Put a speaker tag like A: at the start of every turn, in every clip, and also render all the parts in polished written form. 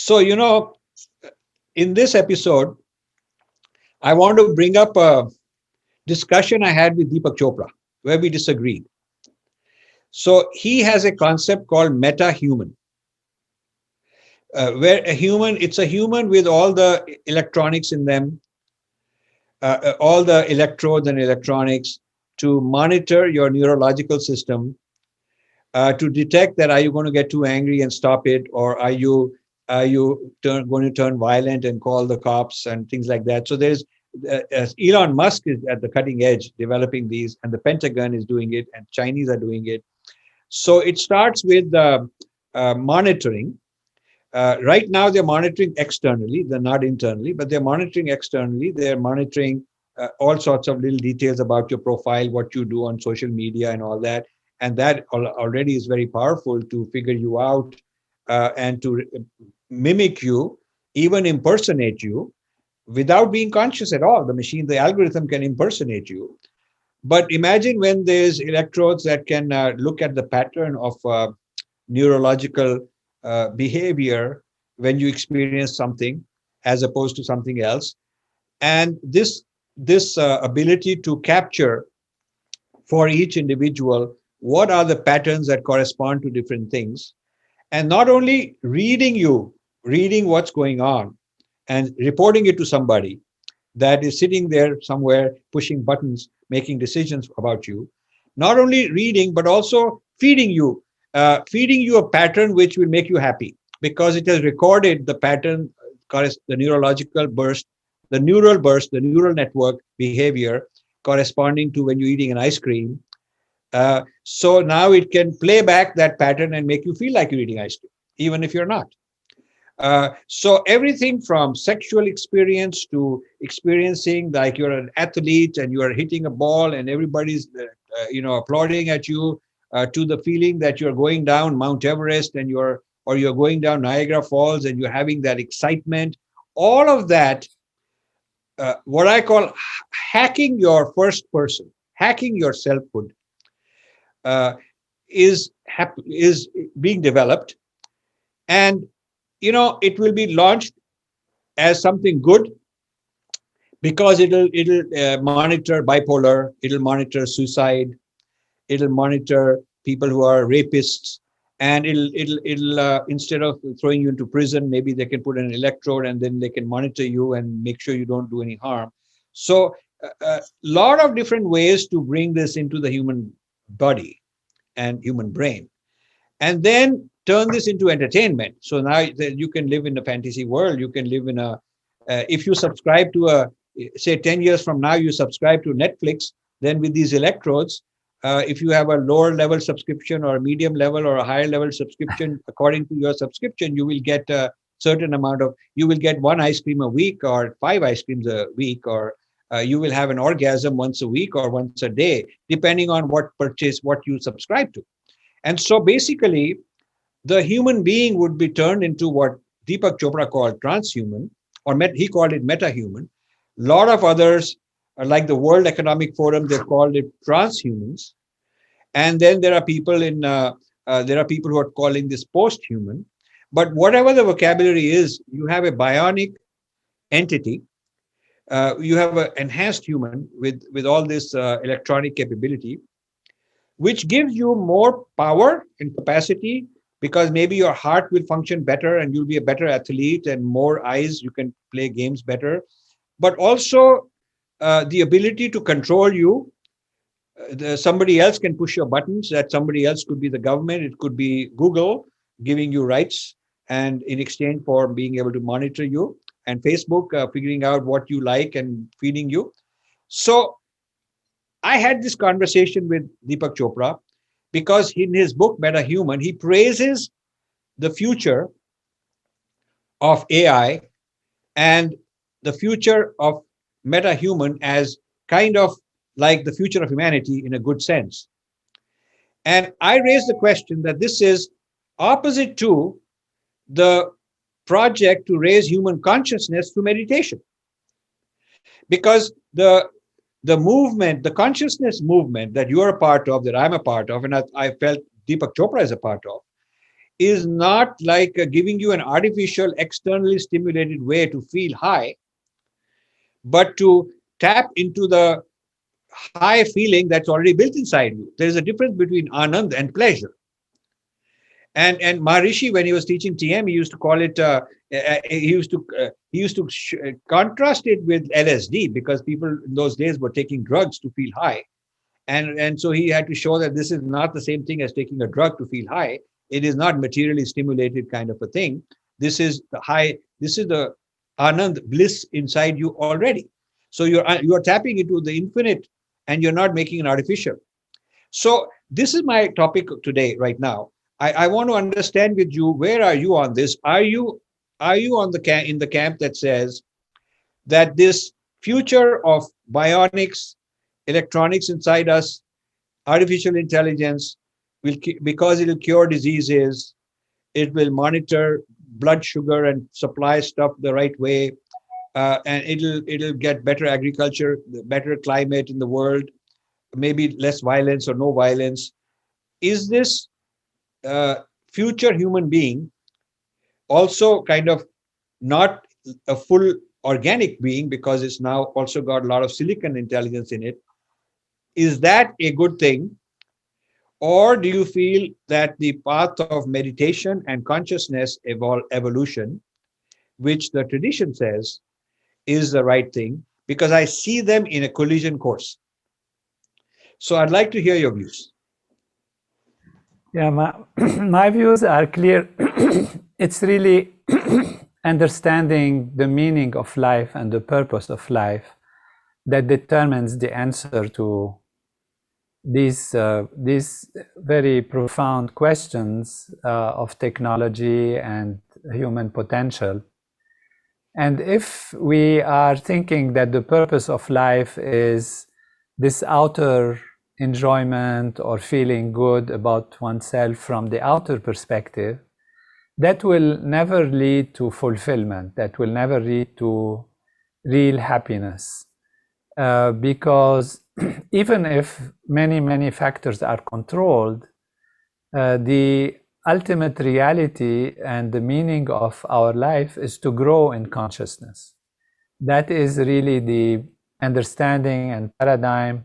A: So, in this episode, I want to bring up a discussion I had with Deepak Chopra, where we disagreed. So, he has a concept called metahuman, where it's a human with all the electronics in them, all the electrodes and electronics to monitor your neurological system, to detect that are you going to get too angry and stop it, or are you going to turn violent and call the cops and things like that. So there's Elon Musk is at the cutting edge developing these, and the Pentagon is doing it, and Chinese are doing it. So it starts with monitoring. Right now, they're monitoring externally, they're not internally, but they're monitoring externally. They're monitoring all sorts of little details about your profile, what you do on social media, and all that. And that already is very powerful to figure you out and to mimic you, even impersonate you without being conscious at all. The algorithm can impersonate you. But imagine when there's electrodes that can look at the pattern of neurological behavior when you experience something as opposed to something else, and this ability to capture for each individual what are the patterns that correspond to different things, and not only reading what's going on and reporting it to somebody that is sitting there somewhere pushing buttons, making decisions about you. Not only reading, but also feeding you a pattern which will make you happy because it has recorded the pattern, the neurological burst, the neural network behavior corresponding to when you're eating an ice cream. So now it can play back that pattern and make you feel like you're eating ice cream, even if you're not. So everything from sexual experience to experiencing like you're an athlete and you are hitting a ball and everybody's applauding at you, to the feeling that you're going down Mount Everest and you're going down Niagara Falls and you're having that excitement. All of that, what I call hacking your first person, hacking your selfhood, uh, is being developed, and it will be launched as something good because it'll monitor bipolar, it'll monitor suicide, it'll monitor people who are rapists, and it'll instead of throwing you into prison, maybe they can put an electrode and then they can monitor you and make sure you don't do any harm. So a lot of different ways to bring this into the human body and human brain, and then turn this into entertainment. So now you can live in a fantasy world. You can live in if you subscribe to say 10 years from now, you subscribe to Netflix, then with these electrodes, if you have a lower level subscription or a medium level or a higher level subscription, according to your subscription, you will get a certain amount you will get one ice cream a week or five ice creams a week, or you will have an orgasm once a week or once a day, depending on what you subscribe to. And so basically, the human being would be turned into what Deepak Chopra called transhuman, or he called it metahuman. A lot of others, like the World Economic Forum, they've called it transhumans. And then there are people who are calling this post-human. But whatever the vocabulary is, you have a bionic entity. You have an enhanced human with all this electronic capability, which gives you more power and capacity, because maybe your heart will function better and you'll be a better athlete, and more eyes, you can play games better. But also the ability to control you. Somebody else can push your buttons. That somebody else could be the government. It could be Google giving you rights and in exchange for being able to monitor you, and Facebook figuring out what you like and feeding you. So I had this conversation with Deepak Chopra because in his book, Metahuman, he praises the future of AI and the future of metahuman as kind of like the future of humanity in a good sense. And I raised the question that this is opposite to the project to raise human consciousness through meditation. Because the movement, the consciousness movement that you're a part of, that I'm a part of, and I felt Deepak Chopra is a part of, is not like giving you an artificial, externally stimulated way to feel high, but to tap into the high feeling that's already built inside you. There's a difference between anand and pleasure. And Maharishi, when he was teaching TM, he used to call it. He used to contrast it with LSD, because people in those days were taking drugs to feel high, and so he had to show that this is not the same thing as taking a drug to feel high. It is not materially stimulated kind of a thing. This is the high. This is the anand bliss inside you already. So you are tapping into the infinite, and you're not making it artificial. So this is my topic today, right now. I want to understand with you, where are you on this? Are you on in the camp that says that this future of bionics, electronics inside us, artificial intelligence, because it'll cure diseases, it will monitor blood sugar and supply stuff the right way, and it'll get better agriculture, better climate in the world, maybe less violence or no violence. Is this uh, future human being also kind of not a full organic being, because it's now also got a lot of silicon intelligence in it? Is that a good thing? Or do you feel that the path of meditation and consciousness evolution, which the tradition says is the right thing? Because I see them in a collision course. So I'd like to hear your views.
B: Yeah, my views are clear. It's really understanding the meaning of life and the purpose of life that determines the answer to these very profound questions of technology and human potential. And if we are thinking that the purpose of life is this outer enjoyment or feeling good about oneself from the outer perspective, that will never lead to fulfillment, that will never lead to real happiness. Because even if many factors are controlled, the ultimate reality and the meaning of our life is to grow in consciousness. That is really the understanding and paradigm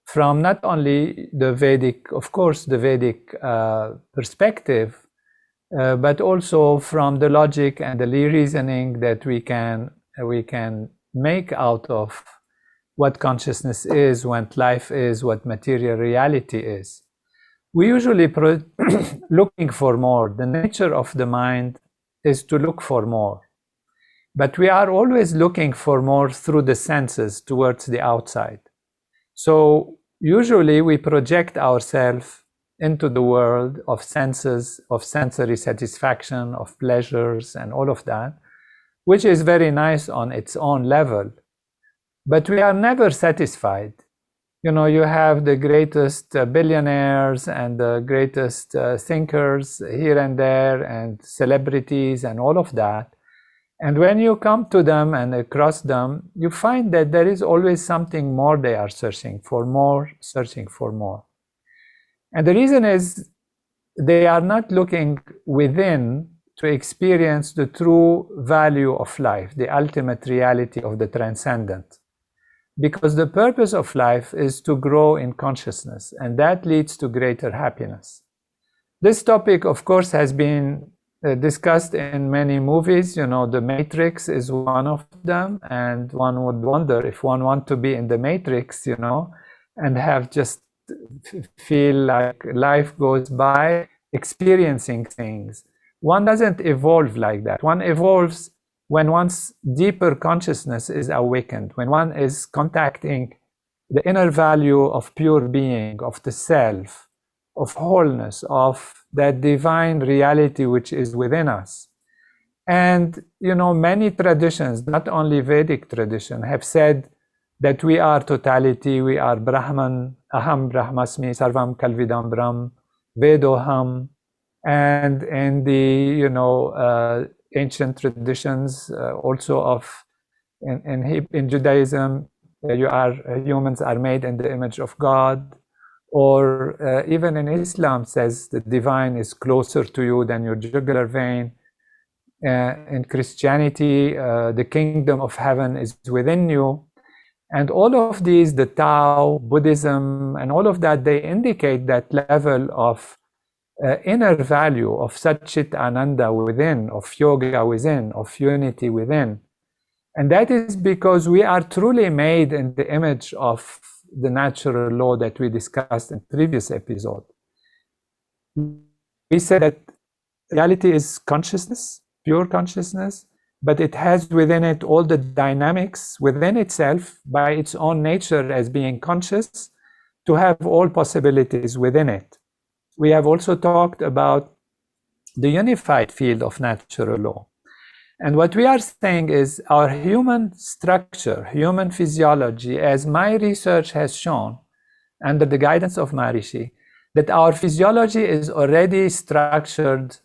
B: from not only the Vedic, of course, the Vedic perspective, but also from the logic and the reasoning that we can make out of what consciousness is, what life is, what material reality is. We usually looking for more. The nature of the mind is to look for more. But we are always looking for more through the senses towards the outside. So usually we project ourselves into the world of senses, of sensory satisfaction, of pleasures and all of that, which is very nice on its own level. But we are never satisfied. You know, you have the greatest billionaires and the greatest thinkers here and there and celebrities and all of that. And when you come to them and across them, you find that there is always something more they are searching for, more, searching for more. And the reason is they are not looking within to experience the true value of life, the ultimate reality of the transcendent. Because the purpose of life is to grow in consciousness, and that leads to greater happiness. This topic, of course, has been discussed in many movies. You know, The Matrix is one of them, and one would wonder if one wants to be in the Matrix, you know, and have just feel like life goes by experiencing things. One doesn't evolve like that. One evolves when one's deeper consciousness is awakened, when one is contacting the inner value of pure being, of the self, of wholeness, of that divine reality which is within us. And, you know, many traditions, not only Vedic tradition, have said that we are totality, we are Brahman, Aham Brahmasmi, Sarvam Kalvidam Brahm, Vedoham. And in the, you know, ancient traditions, also of in Judaism, humans are made in the image of God. or even in Islam says the divine is closer to you than your jugular vein. In Christianity, the kingdom of heaven is within you. And all of these, the Tao, Buddhism, and all of that, they indicate that level of inner value of Satchit Ananda within, of yoga within, of unity within. And that is because we are truly made in the image of the natural law that we discussed in previous episode. We said that reality is consciousness, pure consciousness, but it has within it all the dynamics within itself by its own nature as being conscious to have all possibilities within it. We have also talked about the unified field of natural law. And what we are saying is our human structure, human physiology, as my research has shown, under the guidance of Maharishi, that our physiology is already structured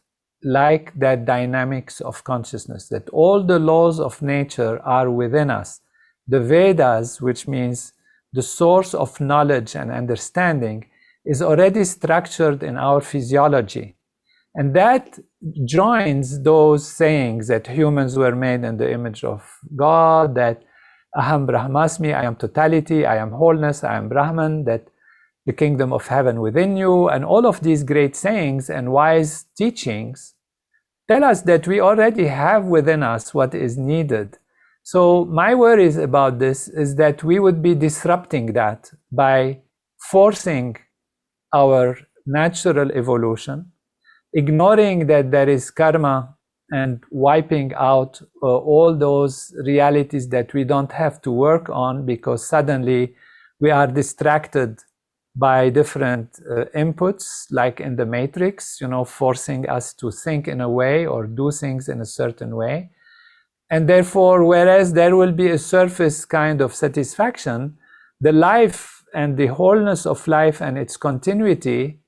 B: like that dynamics of consciousness, that all the laws of nature are within us. The Vedas, which means the source of knowledge and understanding, is already structured in our physiology. And that joins those sayings that humans were made in the image of God, that Aham Brahmasmi, I am totality, I am wholeness, I am Brahman, that the kingdom of heaven within you, and all of these great sayings and wise teachings tell us that we already have within us what is needed. So my worries about this is that we would be disrupting that by forcing our natural evolution, ignoring that there is karma and wiping out all those realities that we don't have to work on because suddenly we are distracted by different inputs, like in the matrix, forcing us to think in a way or do things in a certain way. And therefore, whereas there will be a surface kind of satisfaction, the life and the wholeness of life and its continuity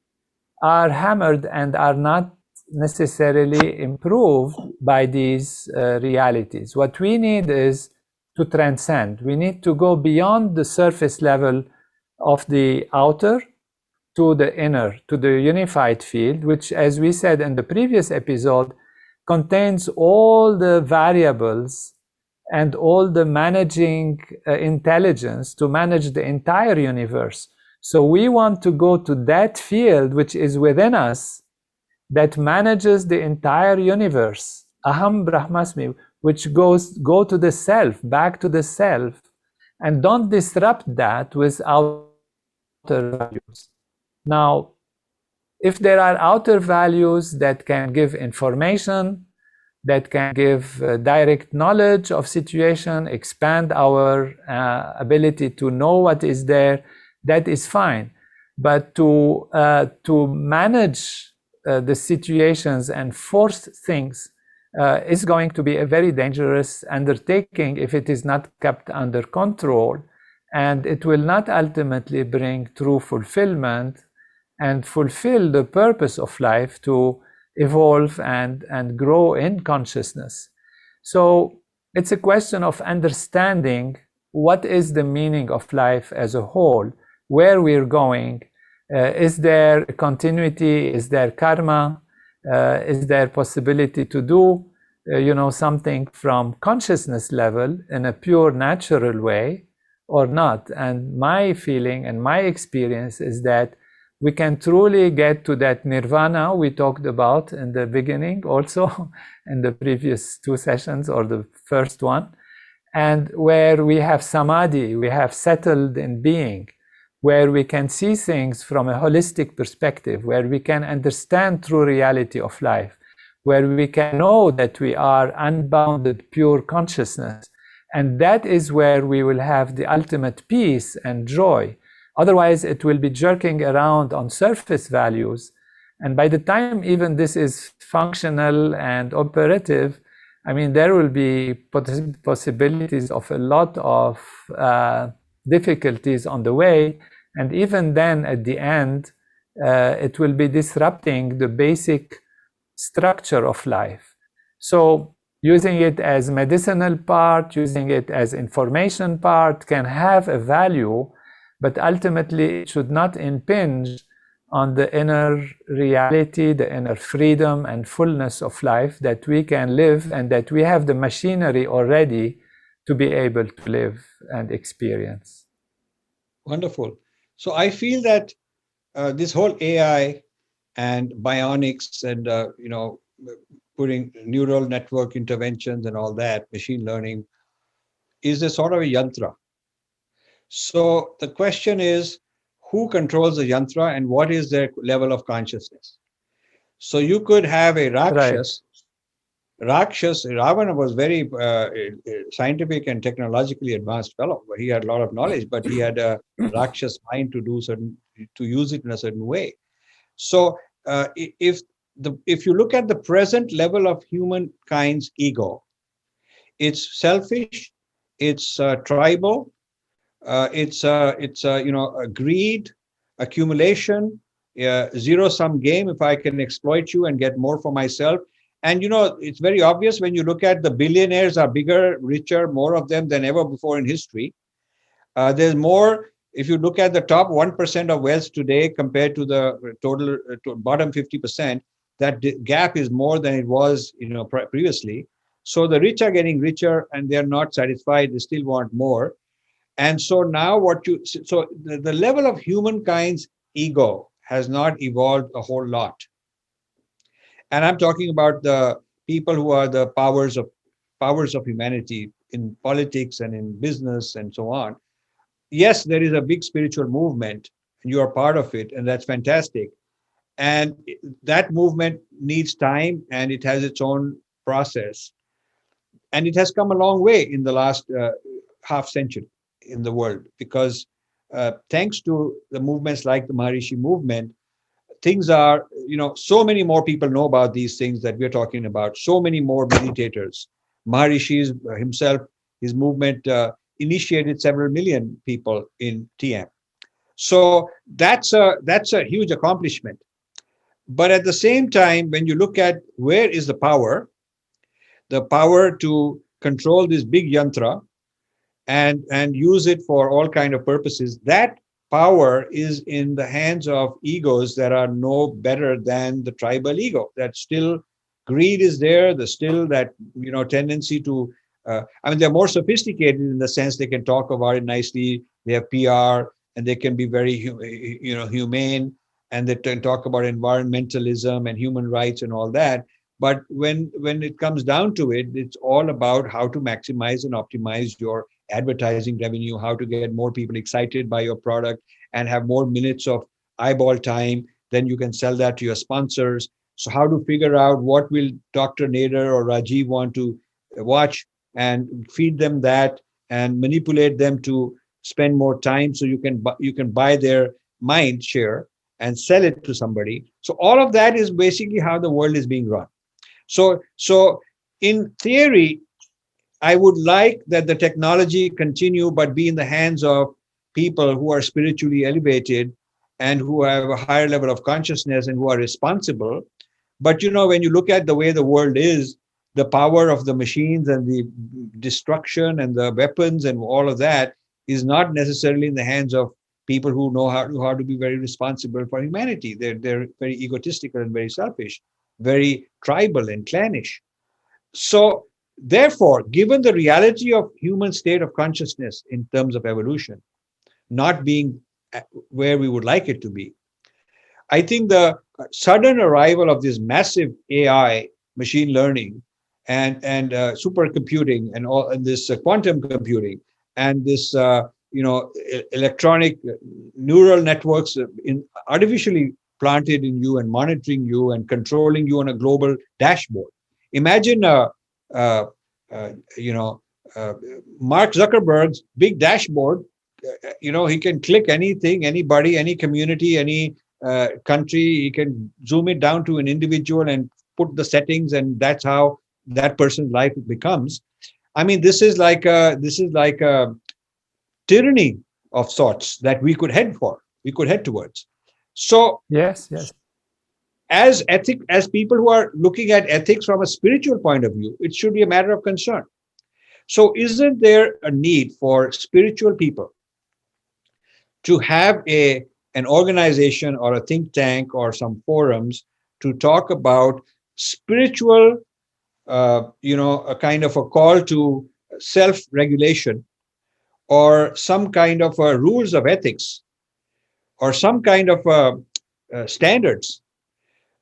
B: are hammered and are not necessarily improved by these realities. What we need is to transcend. We need to go beyond the surface level of the outer to the inner, to the unified field, which, as we said in the previous episode, contains all the variables and all the managing intelligence to manage the entire universe. So we want to go to that field which is within us that manages the entire universe, Aham Brahmasmi, which go to the self, back to the self, and don't disrupt that with outer values. Now, if there are outer values that can give information, that can give direct knowledge of situation, expand our ability to know what is there, that is fine. But to manage the situations and force things is going to be a very dangerous undertaking if it is not kept under control, and it will not ultimately bring true fulfillment and fulfill the purpose of life to evolve and grow in consciousness. So it's a question of understanding what is the meaning of life as a whole, where we're going. Is there continuity? Is there karma? Is there possibility to do something from consciousness level in a pure natural way or not? And my feeling and my experience is that we can truly get to that nirvana we talked about in the beginning, also in the previous two sessions or the first one, and where we have samadhi, we have settled in being, where we can see things from a holistic perspective, where we can understand true reality of life, where we can know that we are unbounded pure consciousness. And that is where we will have the ultimate peace and joy. Otherwise, it will be jerking around on surface values. And by the time even this is functional and operative, I mean, there will be possibilities of a lot of difficulties on the way. And even then, at the end, it will be disrupting the basic structure of life. So using it as medicinal part, using it as information part can have a value, but ultimately it should not impinge on the inner reality, the inner freedom and fullness of life that we can live, and that we have the machinery already to be able to live and experience.
A: Wonderful. So I feel that this whole AI and bionics and putting neural network interventions and all that, machine learning, is a sort of a yantra. So the question is, who controls the yantra and what is their level of consciousness? So you could have a
B: Right.
A: Ravana was very scientific and technologically advanced fellow. He had a lot of knowledge, but he had a Rakshas mind to use it in a certain way. So if you look at the present level of humankind's ego, it's selfish, it's tribal, it's a greed, accumulation, zero sum game. If I can exploit you and get more for myself, and it's very obvious when you look at the billionaires are bigger, richer, more of them than ever before in history. There's more. If you look at the top 1% of wealth today compared to the total to bottom 50%, that gap is more than it was previously. So the rich are getting richer and they're not satisfied. They still want more. And so now the level of humankind's ego has not evolved a whole lot. And I'm talking about the people who are the powers of humanity in politics and in business and so on. Yes, there is a big spiritual movement and you are part of it, and that's fantastic. And that movement needs time and it has its own process. And it has come a long way in the last half century in the world because thanks to the movements like the Maharishi movement, things are, so many more people know about these things that we're talking about, so many more meditators. Maharishi himself, his movement initiated several million people in TM. So that's a huge accomplishment. But at the same time, when you look at where is the power to control this big yantra and use it for all kind of purposes, that power is in the hands of egos that are no better than the tribal ego. That still greed is there. There's still that tendency to they're more sophisticated in the sense they can talk about it nicely. They have PR and they can be very humane, and they can talk about environmentalism and human rights and all that. But when it comes down to it, it's all about how to maximize and optimize your advertising revenue, how to get more people excited by your product and have more minutes of eyeball time. Then you can sell that to your sponsors. So how to figure out what will Dr. Nader or Rajiv want to watch and feed them that and manipulate them to spend more time so you can buy their mind share and sell it to somebody. So all of that is basically how the world is being run. So in theory, I would like that the technology continue, but be in the hands of people who are spiritually elevated and who have a higher level of consciousness and who are responsible. But when you look at the way the world is, the power of the machines and the destruction and the weapons and all of that is not necessarily in the hands of people who know how to be very responsible for humanity. They're very egotistical and very selfish, very tribal and clannish. So, therefore, given the reality of human state of consciousness in terms of evolution, not being where we would like it to be, I think the sudden arrival of this massive AI, machine learning, and supercomputing, and all, and this quantum computing, and this electronic neural networks in artificially planted in you and monitoring you and controlling you on a global dashboard. Imagine, uh, you know, uh, Mark Zuckerberg's big dashboard. He can click anything, anybody, any community, any country. He can zoom it down to an individual and put the settings, and that's how that person's life becomes. I mean, this is like a tyranny of sorts that we could head for. We could head towards. So,
B: Yes, yes.
A: as people who are looking at ethics from a spiritual point of view, it should be a matter of concern. So, isn't there a need for spiritual people to have an organization or a think tank or some forums to talk about spiritual, a kind of a call to self-regulation, or some kind of rules of ethics, or some kind of standards.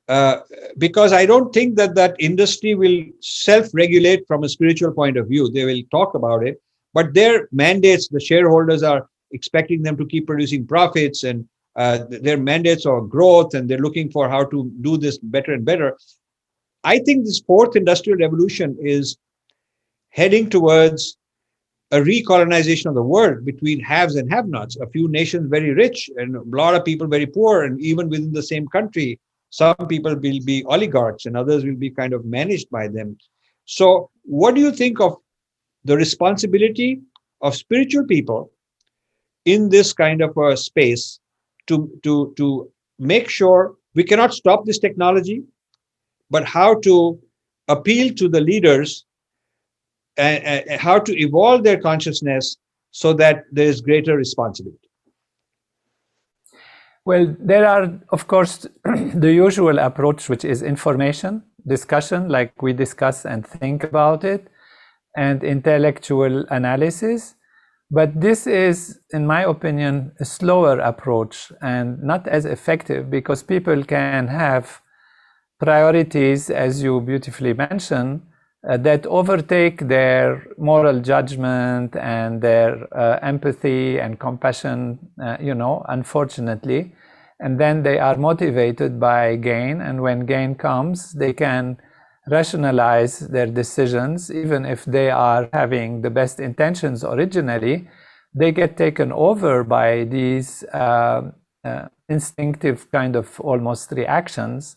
A: Uh, because I don't think that that industry will self-regulate from a spiritual point of view. They will talk about it, but their mandates, the shareholders are expecting them to keep producing profits, and their mandates are growth, and they're looking for how to do this better and better. I think this fourth industrial revolution is heading towards a recolonization of the world between haves and have-nots. A few nations very rich and a lot of people very poor, and even within the same country, some people will be oligarchs and others will be kind of managed by them. So, what do you think of the responsibility of spiritual people in this kind of a space to make sure we cannot stop this technology, but how to appeal to the leaders and how to evolve their consciousness so that there is greater responsibility?
B: Well, there are, of course, the usual approach, which is information, discussion, like we discuss and think about it, and intellectual analysis. But this is, in my opinion, a slower approach and not as effective, because people can have priorities, as you beautifully mentioned, that overtake their moral judgment and their empathy and compassion, unfortunately. And then they are motivated by gain. And when gain comes, they can rationalize their decisions, even if they are having the best intentions originally. They get taken over by these instinctive kind of almost reactions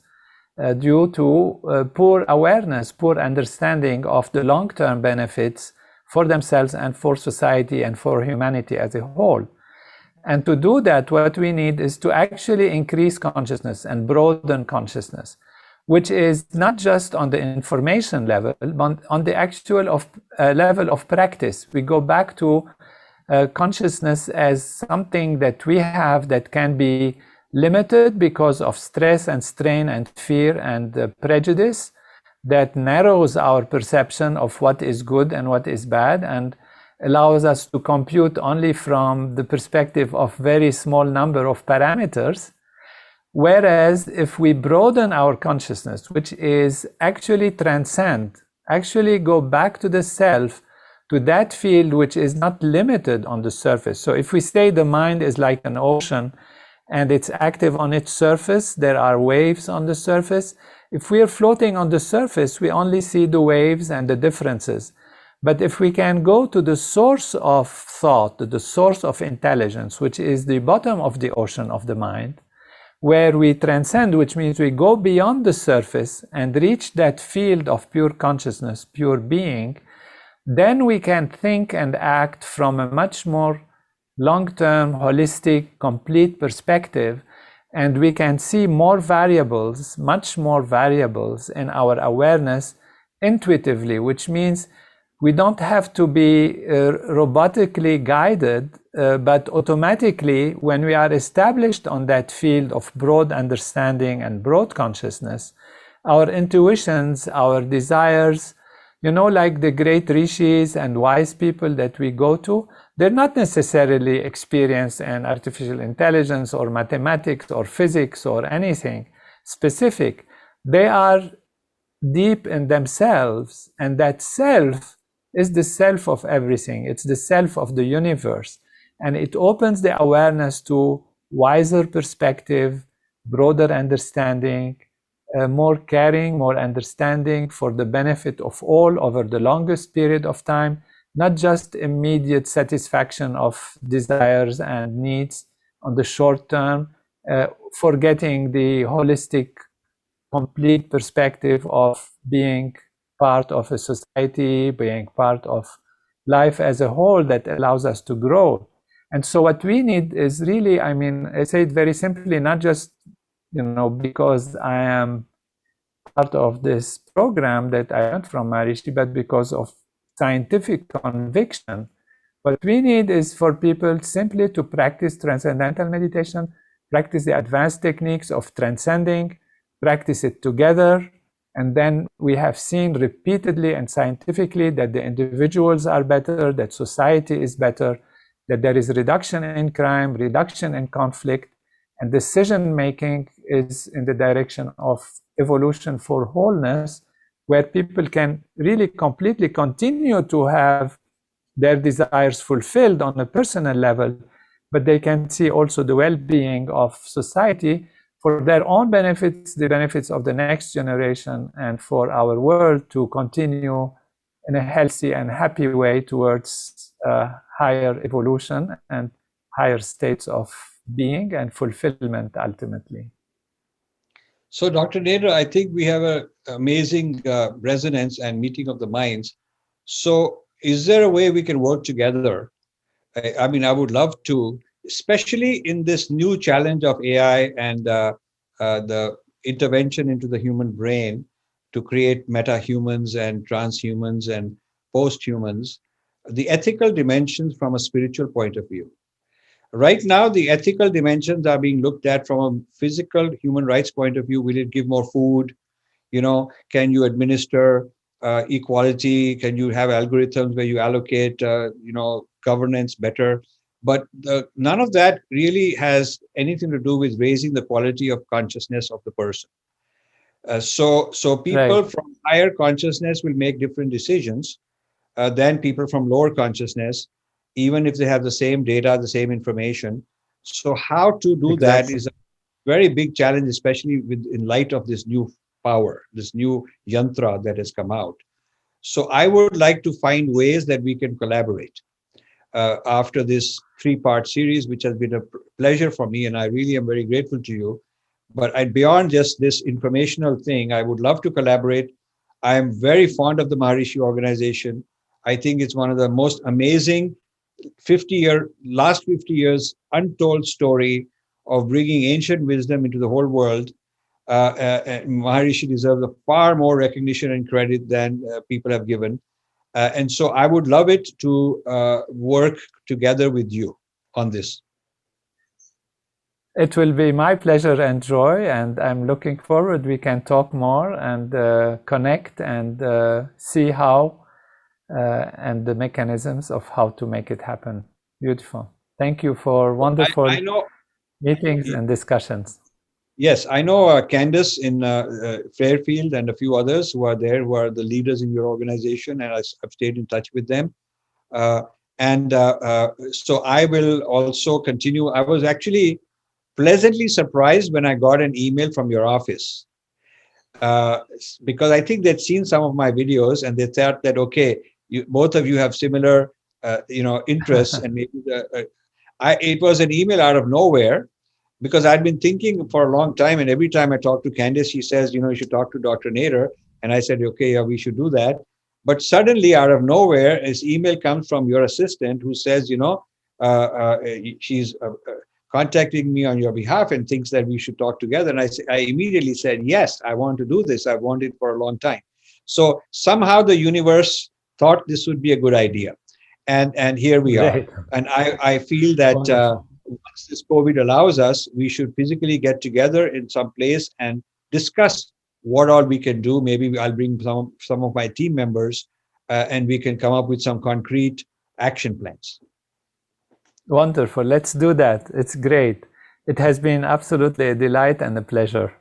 B: due to poor awareness, poor understanding of the long-term benefits for themselves and for society and for humanity as a whole. And to do that, what we need is to actually increase consciousness and broaden consciousness, which is not just on the information level, but on the actual level of practice. We go back to consciousness as something that we have that can be limited because of stress and strain and fear and prejudice that narrows our perception of what is good and what is bad, and allows us to compute only from the perspective of very small number of parameters. Whereas if we broaden our consciousness, which is actually transcend, actually go back to the self, to that field which is not limited on the surface. So if we say the mind is like an ocean and it's active on its surface, there are waves on the surface. If we are floating on the surface, we only see the waves and the differences. But if we can go to the source of thought, the source of intelligence, which is the bottom of the ocean of the mind, where we transcend, which means we go beyond the surface and reach that field of pure consciousness, pure being, then we can think and act from a much more long-term, holistic, complete perspective, and we can see more variables, much more variables in our awareness intuitively, which means we don't have to be robotically guided, but automatically, when we are established on that field of broad understanding and broad consciousness, our intuitions, our desires, like the great rishis and wise people that we go to, they're not necessarily experienced in artificial intelligence or mathematics or physics or anything specific. They are deep in themselves, and that self is the self of everything. It's the self of the universe. And it opens the awareness to wiser perspective, broader understanding, more caring, more understanding for the benefit of all over the longest period of time, not just immediate satisfaction of desires and needs on the short term, forgetting the holistic, complete perspective of being part of a society, being part of life as a whole that allows us to grow. And so what we need is really, I say it very simply, not just, because I am part of this program that I learned from Maharishi, but because of scientific conviction, What we need is for people simply to practice transcendental meditation, practice the advanced techniques of transcending, practice it together, and then we have seen repeatedly and scientifically that the individuals are better, that society is better, that there is reduction in crime, reduction in conflict, and decision making is in the direction of evolution for wholeness, where people can really completely continue to have their desires fulfilled on a personal level, but they can see also the well-being of society for their own benefits, the benefits of the next generation, and for our world to continue in a healthy and happy way towards higher evolution and higher states of being and fulfillment ultimately.
A: So, Dr. Nader, I think we have an amazing resonance and meeting of the minds. So, is there a way we can work together? I mean, I would love to, especially in this new challenge of AI and the intervention into the human brain to create metahumans and transhumans and posthumans, the ethical dimensions from a spiritual point of view. Right now, the ethical dimensions are being looked at from a physical human rights point of view. Will it give more food? Can you administer equality? Can you have algorithms where you allocate governance better? But none of that really has anything to do with raising the quality of consciousness of the person. So people
B: Right.
A: from higher consciousness will make different decisions than people from lower consciousness, even if they have the same data, the same information. So how to do that
B: Exactly.
A: is a very big challenge, especially in light of this new power, this new yantra that has come out. So I would like to find ways that we can collaborate after this three-part series, which has been a pleasure for me, and I really am very grateful to you. But beyond just this informational thing, I would love to collaborate. I am very fond of the Maharishi organization. I think it's one of the most amazing last 50 years untold story of bringing ancient wisdom into the whole world. Maharishi deserves a far more recognition and credit than people have given. And so I would love it to work together with you on this.
B: It will be my pleasure and joy, and I'm looking forward. We can talk more and connect and see how and the mechanisms of how to make it happen. Beautiful. Thank you for
A: I
B: wonderful
A: know,
B: meetings and discussions.
A: yes, I know Candace in Fairfield and a few others who are there, who are the leaders in your organization, and I've stayed in touch with them. Uh, and so I will also continue. I was actually pleasantly surprised when I got an email from your office uh, because I think they'd seen some of my videos and they thought that, okay, both of you have similar interests, and maybe it was an email out of nowhere because I'd been thinking for a long time, and every time I talk to Candace, she says, you should talk to Dr. Nader, and I said, okay, yeah, we should do that. But suddenly, out of nowhere, this email comes from your assistant who says, she's contacting me on your behalf and thinks that we should talk together. And I immediately said, yes, I want to do this. I've wanted for a long time. So somehow the universe thought this would be a good idea. And here we are.
B: Great.
A: And I feel that
B: Wonderful.
A: once this COVID allows us, we should physically get together in some place and discuss what all we can do. Maybe I'll bring some of my team members and we can come up with some concrete action plans.
B: Wonderful. Let's do that. It's great. It has been absolutely a delight and a pleasure.